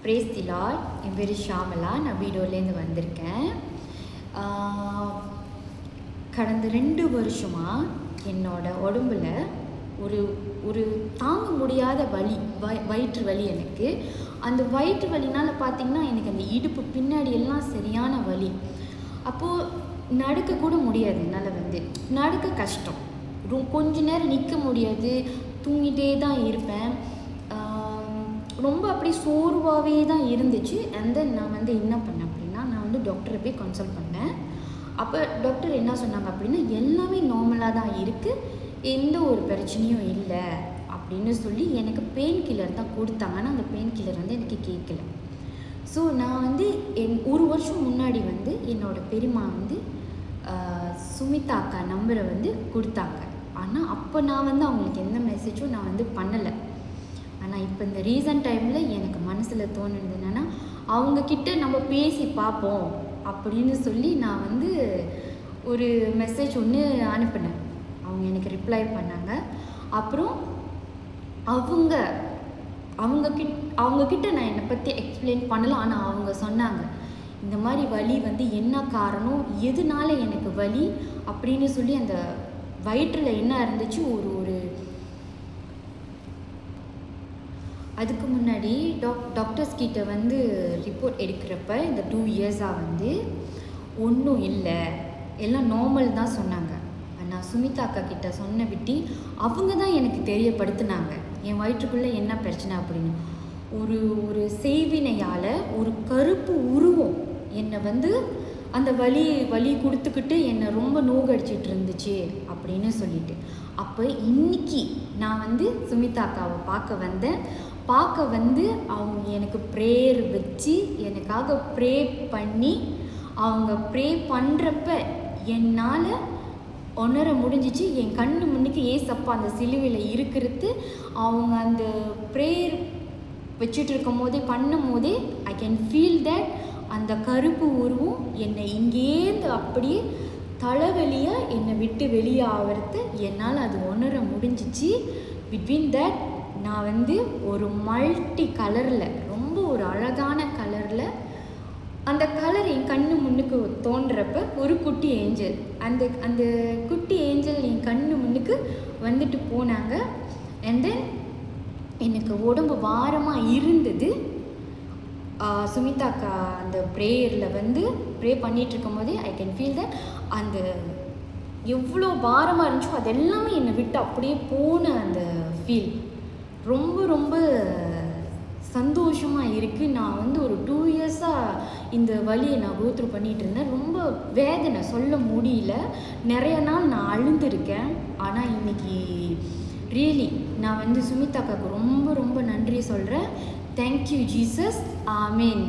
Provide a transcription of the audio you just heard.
Praise the Lord. என் பேர் ஷாமலா. நான் வீடியோலேருந்து வந்திருக்கேன். கடந்த 2 வருஷமாக என்னோட உடம்புல ஒரு ஒரு தாங்க முடியாத வலி, வயிற்று வலி. எனக்கு அந்த வயிற்று வலினால் பார்த்திங்கன்னா எனக்கு அந்த இடுப்பு பின்னாடி எல்லாம் சரியான வலி. அப்போது நடக்கக்கூட முடியாது. என்னால் நடக்க கஷ்டம். கொஞ்ச நேரம் நிற்க முடியாது, தூங்கிட்டே தான் இருப்பேன். ரொம்ப அப்படி சோர்வாகவே தான் இருந்துச்சு. அண்ட் தென் நான் என்ன பண்ணேன் அப்படின்னா, நான் டாக்டரை போய் கன்சல்ட் பண்ணேன். அப்போ டாக்டர் என்ன சொன்னாங்க அப்படின்னா, எல்லாமே நார்மலாக தான் இருக்குது, எந்த ஒரு பிரச்சனையும் இல்லை அப்படின்னு சொல்லி எனக்கு பெயின் கில்லர் தான் கொடுத்தாங்க. ஆனால் அந்த பெயின் கில்லர் எனக்கு கேட்கல. ஸோ நான் ஒரு வருஷம் முன்னாடி என்னோட பெரியம்மா சுமிதா அக்கா நம்பரை கொடுத்தாங்க. ஆனால் அப்போ நான் அவங்களுக்கு எந்த மெசேஜும் நான் பண்ணலை. ஆனால் இப்போ இந்த ரீசன்ட் டைமில் எனக்கு மனசில் தோணுது என்னென்னா, அவங்கக்கிட்ட நம்ம பேசி பார்ப்போம் அப்படின்னு சொல்லி நான் ஒரு மெசேஜ் ஒன்று அனுப்பினேன். அவங்க எனக்கு ரிப்ளை பண்ணாங்க. அப்புறம் அவங்கக்கிட்ட நான் என்னை பற்றி எக்ஸ்பிளைன் பண்ணலாம். ஆனால் அவங்க சொன்னாங்க, இந்த மாதிரி வலி என்ன காரணம், எதனால எனக்கு வலி அப்படின்னு சொல்லி அந்த வயிற்றில் என்ன இருந்துச்சு. அதுக்கு முன்னாடி டாக்டர்ஸ் கிட்ட ரிப்போர்ட் எடுக்கிறப்ப இந்த 2 இயர்ஸாக ஒன்றும் இல்லை, எல்லாம் நார்மல் தான் சொன்னாங்க. நான் சுமிதா அக்கா கிட்ட சொன்ன விட்டி அவங்க தான் எனக்கு தெரியப்படுத்தினாங்க என் வயிற்றுக்குள்ளே என்ன பிரச்சனை அப்படின்னு. ஒரு செய்வினையால் ஒரு கருப்பு உருவம் என்னை அந்த வலி கொடுத்துக்கிட்டு என்னை ரொம்ப நோகடிச்சிட்டு இருந்துச்சு அப்படின்னு சொல்லிட்டு. அப்போ இன்னைக்கு நான் சுமிதா அக்காவை பார்க்க அவங்க எனக்கு ப்ரேயர் வச்சு எனக்காக ப்ரே பண்ணி, அவங்க ப்ரே பண்ணுறப்ப என்னால் உணர முடிஞ்சிச்சு. என் கண்ணு முன்னுக்கு ஏசப்பா அந்த சிலுவையில் இருக்கிறது. அவங்க அந்த ப்ரேயர் வச்சுட்டு இருக்கும் போதே பண்ணும் போதே ஐ கேன் ஃபீல் தட் அந்த கருப்பு உருவம் என்னை இங்கேருந்து அப்படியே தலைவலியாக என்னை விட்டு வெளியே ஆகிறது என்னால் அது உணர முடிஞ்சிச்சு. பிட்வீன் தட் நான் ஒரு மல்டி கலரில், ரொம்ப ஒரு அழகான கலரில், அந்த கலர் என் கண்ணு முன்னுக்கு தோன்றப்ப ஒரு குட்டி ஏஞ்சல், அந்த குட்டி ஏஞ்சல் என் கண்ணு முன்னுக்கு போனாங்க. அண்ட் தென் எனக்கு உடம்பு பாரமாக இருந்தது. சுமிதா அக்கா அந்த ப்ரேயரில் ப்ரே பண்ணிகிட்ருக்கும் போதே ஐ கேன் ஃபீல் தட் அந்த எவ்வளோ பாரமாக இருந்துச்சோ அது எல்லாமே என்னை விட்டு அப்படியே போன அந்த ஃபீல் ரொம்ப ரொம்ப சந்தோஷமாக இருக்குது. நான் ஒரு 2 இயர்ஸாக இந்த வலியை நான் கோத்ரூ பண்ணிகிட்டு இருந்தேன். ரொம்ப வேதனை சொல்ல முடியல. நிறைய நாள் நான் அழுந்திருக்கேன். ஆனால் இன்றைக்கி ரியலி நான் சுமிதா அக்காவுக்கு ரொம்ப ரொம்ப நன்றி சொல்கிறேன். Thank you Jesus. ஆமேன்.